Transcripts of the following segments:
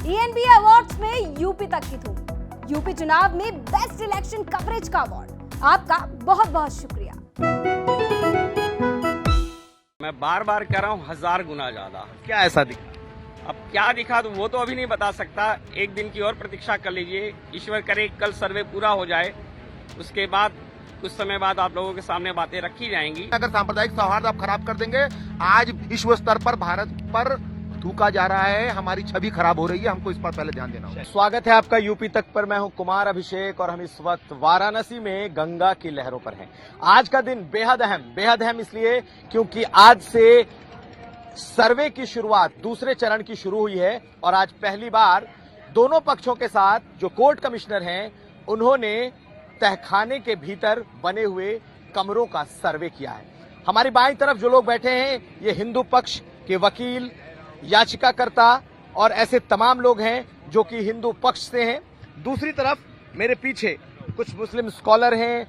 ENB awards में UP तक की धूम। यूपी चुनाव में बेस्ट इलेक्शन कवरेज का अवार्ड। आपका बहुत बहुत शुक्रिया। मैं बार बार कह रहा हूँ 1000 गुना ज्यादा। क्या ऐसा दिखा? अब क्या दिखा तो वो तो अभी नहीं बता सकता। एक दिन की और प्रतीक्षा कर लीजिए। ईश्वर करे कल सर्वे पूरा हो जाए, उसके बाद कुछ समय बाद आप लोगों के सामने बातें रखी जाएंगी। अगर सांप्रदायिक सौहार्द आप खराब कर देंगे, आज विश्व स्तर पर भारत पर थूका जा रहा है, हमारी छवि खराब हो रही है, हमको इस पर पहले ध्यान देना होगा। स्वागत है आपका यूपी तक पर। मैं हूं कुमार अभिषेक और हम इस वक्त वाराणसी में गंगा की लहरों पर हैं। आज का दिन बेहद अहम इसलिए क्योंकि आज से सर्वे की शुरुआत दूसरे चरण की शुरू हुई है और आज पहली बार दोनों पक्षों के साथ जो कोर्ट कमिश्नर हैं उन्होंने तहखाने के भीतर बने हुए कमरों का सर्वे किया है। हमारी बाईं तरफ जो लोग बैठे हैं ये हिंदू पक्ष के वकील, याचिकाकर्ता और ऐसे तमाम लोग हैं जो कि हिंदू पक्ष से हैं। दूसरी तरफ मेरे पीछे कुछ मुस्लिम स्कॉलर हैं,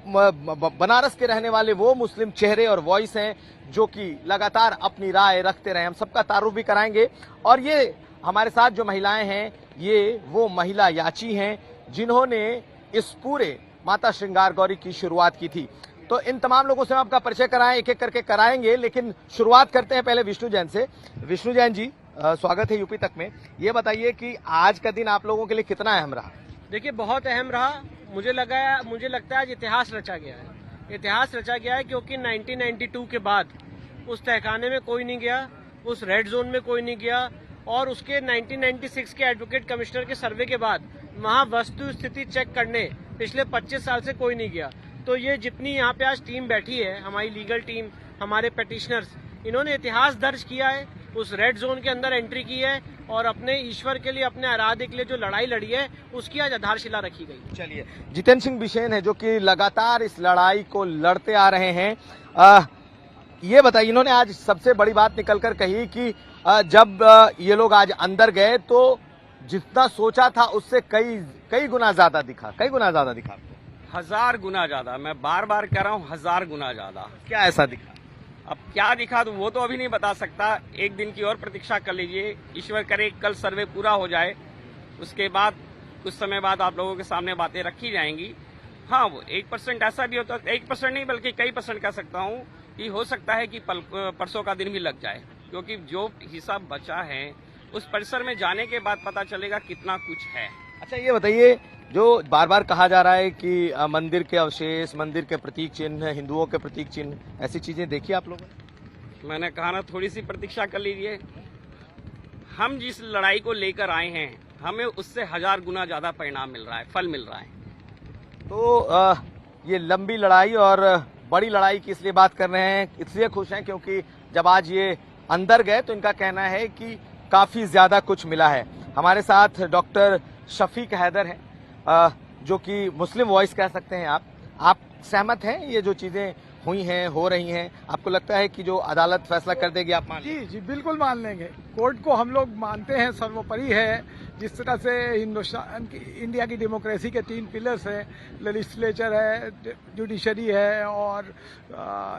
बनारस के रहने वाले वो मुस्लिम चेहरे और वॉइस हैं जो कि लगातार अपनी राय रखते रहे। हम सबका तारुफ भी कराएंगे। और ये हमारे साथ जो महिलाएं हैं ये वो महिला याची हैं जिन्होंने इस पूरे माता श्रृंगार गौरी की शुरुआत की थी। तो इन तमाम लोगों से हम आपका परिचय कराएं, एक एक करके कराएंगे, लेकिन शुरुआत करते हैं पहले विष्णु जैन से। विष्णु जैन जी, स्वागत है यूपी तक में। ये बताइए कि आज का दिन आप लोगों के लिए कितना अहम रहा? देखिए, बहुत अहम रहा। मुझे लगता है आज इतिहास रचा गया है। इतिहास रचा गया है क्योंकि 1992 के बाद उस तहखाने में कोई नहीं गया, उस रेड जोन में कोई नहीं गया और उसके 1996 के एडवोकेट कमिश्नर के सर्वे के बाद वहां वस्तु स्थिति चेक करने पिछले 25 साल से कोई नहीं गया। तो ये जितनी यहाँ पे आज टीम बैठी है, हमारी लीगल टीम, हमारे पिटिशनर्स, इन्होंने इतिहास दर्ज किया है, उस रेड जोन के अंदर एंट्री की है और अपने ईश्वर के लिए, अपने आराध्य के लिए जो लड़ाई लड़ी है उसकी आज आधारशिला रखी गई। चलिए, जितेंद्र सिंह बिसेन है जो कि लगातार इस लड़ाई को लड़ते आ रहे हैं। ये बताइए, इन्होंने आज सबसे बड़ी बात निकलकर कही कि जब ये लोग आज अंदर गए तो जितना सोचा था उससे कई गुना ज्यादा दिखा। कई गुना ज्यादा दिखा? 1000 गुना ज्यादा। मैं बार बार कह रहा हूँ 1000 गुना ज्यादा। क्या ऐसा दिखा? अब क्या दिखा तो वो तो अभी नहीं बता सकता। एक दिन की और प्रतीक्षा कर लीजिए। ईश्वर करे कल सर्वे पूरा हो जाए, उसके बाद कुछ समय बाद आप लोगों के सामने बातें रखी जाएंगी। हाँ, वो 1% ऐसा भी होता है, 1% नहीं बल्कि कई % कह सकता हूँ कि हो सकता है कि परसों का दिन भी लग जाए, क्योंकि जो हिसाब बचा है उस परिसर में जाने के बाद पता चलेगा कितना कुछ है। अच्छा, ये बताइए, जो बार बार कहा जा रहा है कि मंदिर के अवशेष, मंदिर के प्रतीक चिन्ह, हिंदुओं के प्रतीक चिन्ह, ऐसी चीजें देखी आप लोगों ने? मैंने कहा ना, थोड़ी सी प्रतीक्षा कर लीजिए। हम जिस लड़ाई को लेकर आए हैं हमें उससे 1000 गुना ज्यादा परिणाम मिल रहा है, फल मिल रहा है। तो ये लंबी लड़ाई और बड़ी लड़ाई की इसलिए बात कर रहे हैं, इसलिए खुश हैं क्योंकि जब आज ये अंदर गए तो इनका कहना है कि काफी ज्यादा कुछ मिला है। हमारे साथ डॉक्टर शफीक हैदर हैं जो कि मुस्लिम वॉइस कह सकते हैं। आप सहमत हैं ये जो चीजें हुई हैं, हो रही हैं? आपको लगता है कि जो अदालत फैसला कर देगी आप मान लेंगे? जी, बिल्कुल मान लेंगे। कोर्ट को हम लोग मानते हैं सर्वोपरि है। जिस तरह से हिंदुस्तान की, इंडिया की डेमोक्रेसी के 3 पिलर्स हैं, लेजिस्लेचर है, जुडिशरी है और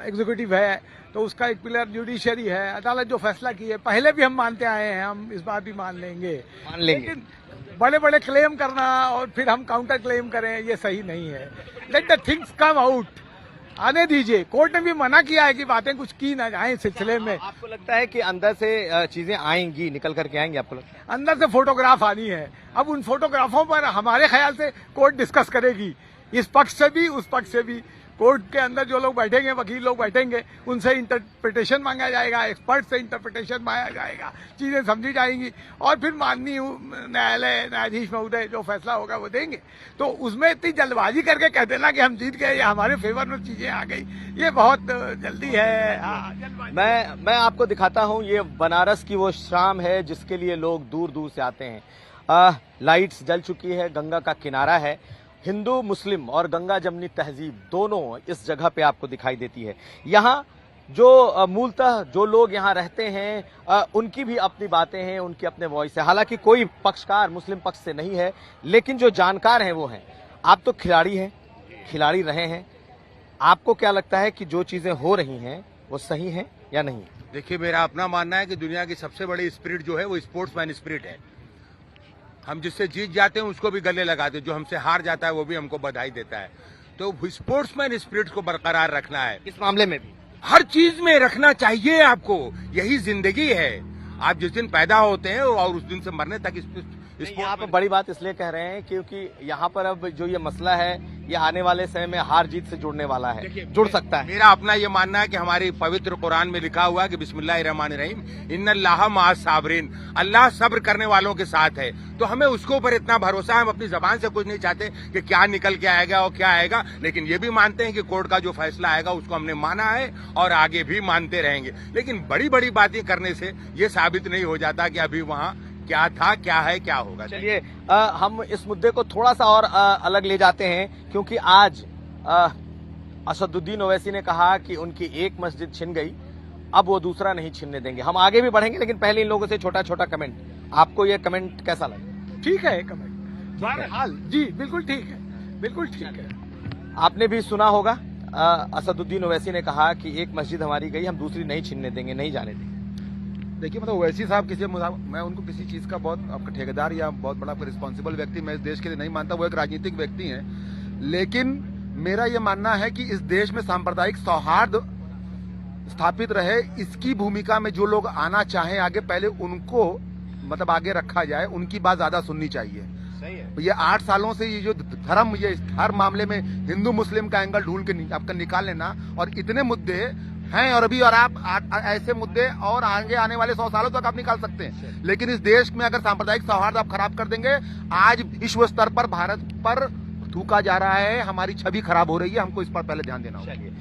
एग्जीक्यूटिव है, तो उसका एक पिलर जुडिशरी है। अदालत जो फैसला की है, पहले भी हम मानते आए हैं, हम इस बार भी मान लेंगे। लेकिन बड़े बड़े क्लेम करना और फिर हम काउंटर क्लेम करें, ये सही नहीं है। Let the things come out, आने दीजिए। कोर्ट ने भी मना किया है कि बातें कुछ की ना जाए सिलसिले में। आपको लगता है कि अंदर से चीजें आएंगी, निकल करके आएंगी? आपको लगता है अंदर से फोटोग्राफ आनी है। अब उन फोटोग्राफों पर हमारे ख्याल से कोर्ट डिस्कस करेगी, इस पक्ष से भी उस पक्ष से भी। कोर्ट के अंदर जो लोग बैठेंगे, वकील लोग बैठेंगे, उनसे इंटरप्रिटेशन मांगा जाएगा, एक्सपर्ट से इंटरप्रिटेशन मांगा जाएगा, चीजें समझी जाएंगी और फिर माननीय न्यायालय, न्यायाधीश महोदय जो फैसला होगा वो देंगे। तो उसमें इतनी जल्दबाजी करके कह देना कि हम जीत गए या हमारे फेवर में चीजें आ गई, ये बहुत जल्दी है। मैं आपको दिखाता हूँ, ये बनारस की वो शाम है जिसके लिए लोग दूर दूर से आते हैं। लाइट्स जल चुकी है, गंगा का किनारा है। हिंदू, मुस्लिम और गंगा जमनी तहजीब दोनों इस जगह पे आपको दिखाई देती है। यहाँ जो मूलतः जो लोग यहाँ रहते हैं उनकी भी अपनी बातें हैं, उनकी अपने वॉइस है। हालांकि कोई पक्षकार मुस्लिम पक्ष से नहीं है, लेकिन जो जानकार हैं वो हैं। आप तो खिलाड़ी हैं, खिलाड़ी रहे हैं, आपको क्या लगता है कि जो चीजें हो रही हैं वो सही हैं या नहीं? देखिए, मेरा अपना मानना है कि दुनिया की सबसे बड़ी स्पिरिट जो है वो स्पोर्ट्समैन स्पिरिट है। हम जिससे जीत जाते हैं उसको भी गले लगाते हैं, जो हमसे हार जाता है वो भी हमको बधाई देता है। तो स्पोर्ट्समैन स्पिरिट को बरकरार रखना है, इस मामले में भी हर चीज में रखना चाहिए आपको। यही जिंदगी है। आप जिस दिन पैदा होते हैं और उस दिन से मरने तक यहाँ पर बड़ी बात इसलिए कह रहे हैं क्योंकि यहाँ पर अब जो ये मसला है ये आने वाले समय में हार जीत से जुड़ने वाला है, जुड़ सकता है। मेरा अपना ये मानना है कि हमारी पवित्र कुरान में लिखा हुआ है कि बिस्मिल्लाहिर्रहमानिर्रहीम इन्नल्लाह मअस साबिरीन, अल्लाह सब्र करने वालों के साथ है। तो हमें उसके ऊपर इतना भरोसा है, हम अपनी जबान से कुछ नहीं चाहते कि क्या निकल के आएगा और क्या आएगा, लेकिन ये भी मानते हैं कि कोर्ट का जो फैसला आएगा उसको हमने माना है और आगे भी मानते रहेंगे। लेकिन बड़ी बड़ी बातें करने से ये साबित नहीं हो जाता कि अभी वहाँ क्या था, क्या है, क्या होगा। चलिए हम इस मुद्दे को थोड़ा सा और अलग ले जाते हैं, क्योंकि आज असदुद्दीन ओवैसी ने कहा कि उनकी एक मस्जिद छिन गई, अब वो दूसरा नहीं छिनने देंगे। हम आगे भी बढ़ेंगे, लेकिन पहले इन लोगों से छोटा छोटा कमेंट। आपको ये कमेंट कैसा लगा? ठीक है कमेंट, बहरहाल जी बिल्कुल ठीक है, बिल्कुल ठीक है। आपने भी सुना होगा असदुद्दीन ओवैसी ने कहा कि एक मस्जिद हमारी गई, हम दूसरी नहीं छिनने देंगे, नहीं जाने देंगे। देखिए, मतलब ओवैसी साहब मैं उनको किसी चीज का बहुत आपका ठेकेदार या बहुत बड़ा रिस्पॉन्सिबल व्यक्ति मैं इस देश के लिए नहीं मानता। वो एक राजनीतिक व्यक्ति हैं, लेकिन मेरा ये मानना है कि इस देश में सांप्रदायिक सौहार्द स्थापित रहे, इसकी भूमिका में जो लोग आना चाहें आगे, पहले उनको मतलब आगे रखा जाए, उनकी बात ज्यादा सुननी चाहिए। सही है। ये 8 सालों से ये जो धर्म, ये हर मामले में हिंदू मुस्लिम का एंगल ढूंढ के आपका निकाल लेना, और इतने मुद्दे हैं और अभी, और आप ऐसे मुद्दे और आगे आने वाले 100 सालों तक आप निकाल सकते हैं। लेकिन इस देश में अगर सांप्रदायिक सौहार्द आप खराब कर देंगे, आज विश्व स्तर पर भारत पर थूका जा रहा है, हमारी छवि खराब हो रही है, हमको इस पर पहले ध्यान देना होगा। चलिए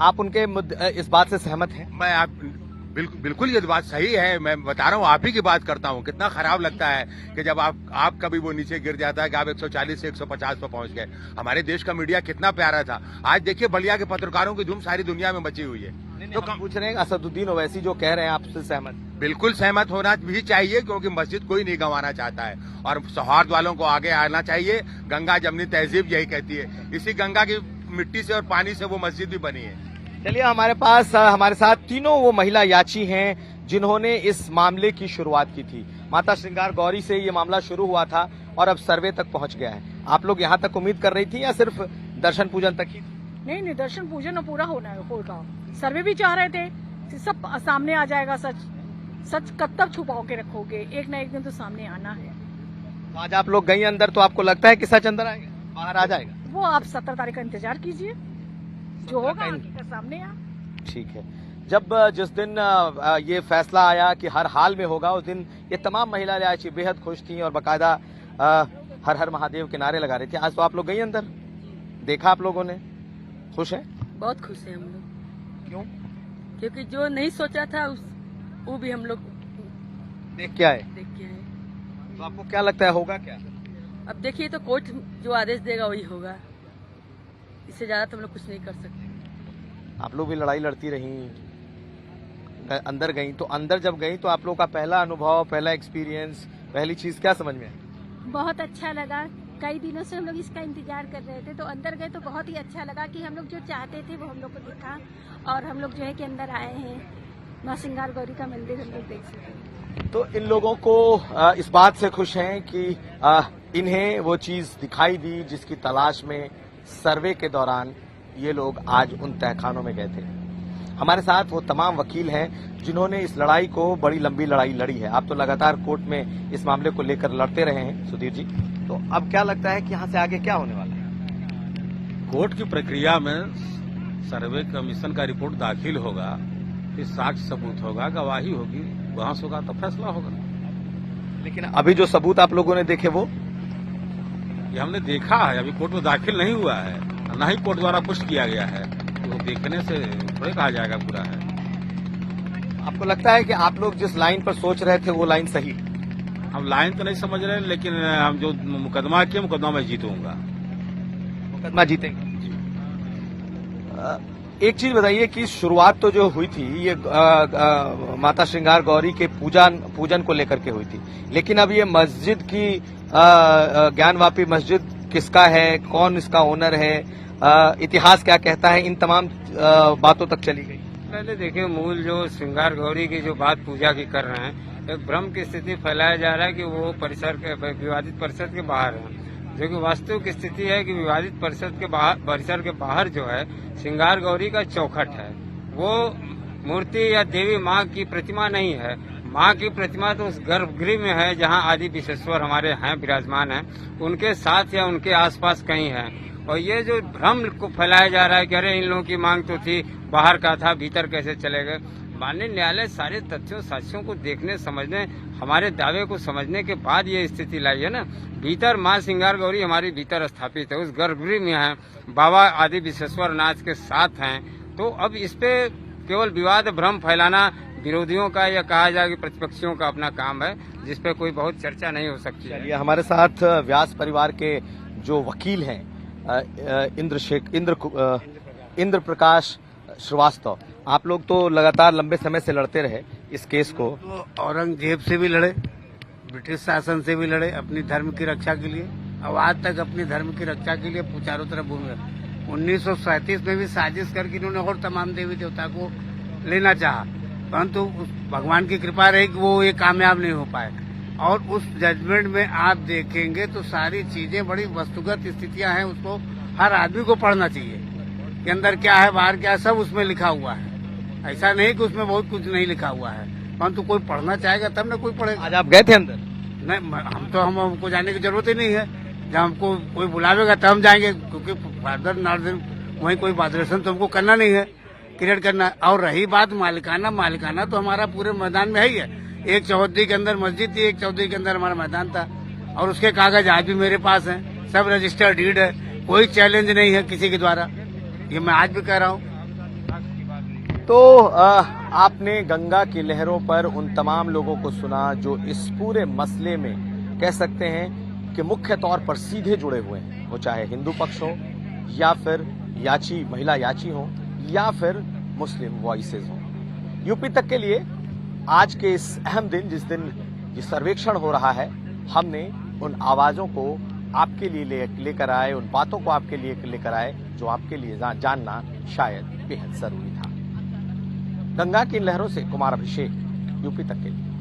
आप उनके इस बात से सहमत हैं? मैं बिल्कुल ये बात सही है। मैं बता रहा हूँ, आप ही की बात करता हूँ। कितना खराब लगता है कि जब आप कभी वो नीचे गिर जाता है कि आप 140 से 150 पर पहुंच गए। हमारे देश का मीडिया कितना प्यारा था। आज देखिए बलिया के पत्रकारों की धूम सारी दुनिया में मची हुई है। तो पूछ रहे हैं असदुद्दीन ओवैसी जो कह रहे हैं, आपसे सहमत? बिल्कुल सहमत होना भी चाहिए, क्योंकि मस्जिद कोई नहीं गंवाना चाहता है और सौहार्द वालों को आगे आना चाहिए। गंगा जमनी तहजीब यही कहती है। इसी गंगा की मिट्टी से और पानी से वो मस्जिद भी बनी है। चलिए हमारे साथ तीनों वो महिला याची हैं जिन्होंने इस मामले की शुरुआत की थी। माता श्रृंगार गौरी से ये मामला शुरू हुआ था और अब सर्वे तक पहुंच गया है। आप लोग यहाँ तक उम्मीद कर रही थी या सिर्फ दर्शन पूजन तक ही? नहीं, दर्शन पूजन पूरा होना है, होगा। सर्वे भी चाह रहे थे, सब सामने आ जाएगा। सच कब तक छुपाओ के रखोगे? एक न एक दिन तो सामने आना है। तो आज आप लोग गई अंदर, तो आपको लगता है कि सच अंदर आएगा, बाहर आ जाएगा? वो आप 17 तारीख का इंतजार कीजिए, जो होगा आगे सामने आ। ठीक है। जब जिस दिन ये फैसला आया कि हर हाल में होगा, उस दिन ये तमाम महिला याची बेहद खुश थी और बाकायदा हर हर महादेव के नारे लगा रही थी। आज तो आप लोग गई अंदर, देखा आप लोगों ने, खुश है? बहुत खुश है हम लोग। क्यों? क्योंकि जो नहीं सोचा था वो भी हम लोग देख के आए। तो आपको क्या लगता है होगा क्या? अब देखिए, तो कोर्ट जो आदेश देगा वही होगा, इससे ज्यादा तो हम लोग कुछ नहीं कर सकते। आप लोग भी लड़ाई लड़ती रही, अंदर गई, तो अंदर जब गई तो आप लोग का पहला अनुभव, पहला एक्सपीरियंस, पहली चीज क्या समझ में आई? बहुत अच्छा लगा। कई दिनों से हम लोग इसका इंतजार कर रहे थे, तो अंदर गए तो बहुत ही अच्छा लगा कि हम लोग जो चाहते थे वो हम लोग को दिखा, और हम लोग जो है कि अंदर आए हैं, माँ श्रृंगार गौरी का मंदिर हम लोग देख सके। तो इन लोगों को इस बात से खुश हैं कि इन्हें वो चीज दिखाई दी जिसकी तलाश में सर्वे के दौरान ये लोग आज उन तहखानों में गए थे। हमारे साथ वो तमाम वकील हैं जिन्होंने इस लड़ाई को, बड़ी लंबी लड़ाई लड़ी है। आप तो लगातार कोर्ट में इस मामले को लेकर लड़ते रहे हैं सुधीर जी, तो अब क्या लगता है कि यहाँ से आगे क्या होने वाला है? कोर्ट की प्रक्रिया में सर्वे कमीशन का रिपोर्ट दाखिल होगा, फिर साक्ष्य सबूत होगा, गवाही होगी, बहस होगा, तो फैसला होगा। लेकिन अभी जो सबूत आप लोगों ने देखे वो ये हमने देखा है, अभी कोर्ट में दाखिल नहीं हुआ है, न ही कोर्ट द्वारा पुष्ट किया गया है, तो देखने से थोड़े कहा जाएगा पूरा है। आपको लगता है कि आप लोग जिस लाइन पर सोच रहे थे वो लाइन सही? हम लाइन तो नहीं समझ रहे, लेकिन हम जो मुकदमा किया, मुकदमा मैं जीतूंगा। मुकदमा जीतेंगे? एक चीज बताइए कि शुरुआत तो जो हुई थी ये माता श्रृंगार गौरी के पूजन को लेकर के हुई थी, लेकिन अब ये मस्जिद की ज्ञानवापी मस्जिद किसका है, कौन इसका ओनर है, इतिहास क्या कहता है, इन तमाम बातों तक चली गई। पहले देखिए, मूल जो श्रृंगार गौरी की जो बात पूजा की कर रहे हैं, एक भ्रम की स्थिति फैलाया जा रहा है कि वो विवादित परिसर के बाहर है, जो कि वास्तविक स्थिति है कि विवादित परिसर के बाहर जो है श्रृंगार गौरी का चौखट है। वो मूर्ति या देवी माँ की प्रतिमा नहीं है। माँ की प्रतिमा तो उस गर्भगृह में है जहाँ आदि विश्वेश्वर हमारे हैं, विराजमान हैं, उनके साथ या उनके आसपास कहीं है। और ये जो भ्रम को फैलाया जा रहा है कि अरे इन लोगों की मांग तो थी, बाहर का था, भीतर कैसे चले गए। माननीय न्यायालय सारे तथ्यों साक्ष्यों को देखने, समझने, हमारे दावे को समझने के बाद ये स्थिति लाई है ना। भीतर माँ श्रृंगार गौरी हमारी भीतर स्थापित है, उस गर्भगृह में है, बाबा आदि विश्वेश्वर नाथ के साथ हैं। तो अब इस पे केवल विवाद भ्रम फैलाना विरोधियों का या कहा जाए कि प्रतिपक्षियों का अपना काम है, जिस पे कोई बहुत चर्चा नहीं हो सकती है। चलिए, हमारे साथ व्यास परिवार के जो वकील हैं इंद्र प्रकाश श्रीवास्तव, आप लोग तो लगातार लंबे समय से लड़ते रहे इस केस को। तो औरंगजेब से भी लड़े, ब्रिटिश शासन से भी लड़े अपनी धर्म की रक्षा के लिए, और आज तक अपनी धर्म की रक्षा के लिए चारों तरफ घूम रहे। 1937 में भी साजिश करके इन्होंने और तमाम देवी देवता को लेना चाहा, परंतु भगवान की कृपा रही कि वो ये कामयाब नहीं हो पाए। और उस जजमेंट में आप देखेंगे तो सारी चीजें बड़ी वस्तुगत स्थितियां हैं, उसको हर आदमी को पढ़ना चाहिए कि अंदर क्या है, बाहर क्या है, सब उसमें लिखा हुआ है। ऐसा नहीं कि उसमें बहुत कुछ नहीं लिखा हुआ है, परंतु कोई पढ़ना चाहेगा तब न कोई पढ़ेगा। आज आप गए थे अंदर? नहीं, हमको जाने की जरूरत ही नहीं है। जब हमको कोई बुलावेगा तब हम जाएंगे, क्योंकि फादर नार्दन वहीं कोई वाइब्रेशन तो हमको करना नहीं है, क्रिएट करना। और रही बात मालिकाना तो हमारा पूरे मैदान में है ही है। एक चौहद्दी के अंदर मस्जिद थी, एक चौहद्दी के अंदर हमारा मैदान था, और उसके कागज आज भी मेरे पास हैं, सब रजिस्टर्ड डीड है, कोई चैलेंज नहीं है किसी के द्वारा, ये मैं आज भी कह रहा हूँ। तो आपने गंगा की लहरों पर उन तमाम लोगों को सुना जो इस पूरे मसले में कह सकते हैं कि मुख्य तौर पर सीधे जुड़े हुए हैं, वो चाहे हिंदू पक्ष हो या फिर याची महिला याची हो या फिर मुस्लिम वॉइसेस हो। यूपी तक के लिए आज के इस अहम दिन, जिस दिन ये सर्वेक्षण हो रहा है, हमने उन आवाजों को आपके लिए लेकर आए, उन बातों को आपके लिए लेकर आए जो आपके लिए जानना शायद बेहद जरूरी था। गंगा की लहरों से कुमार अभिषेक, यूपी तक के लिए।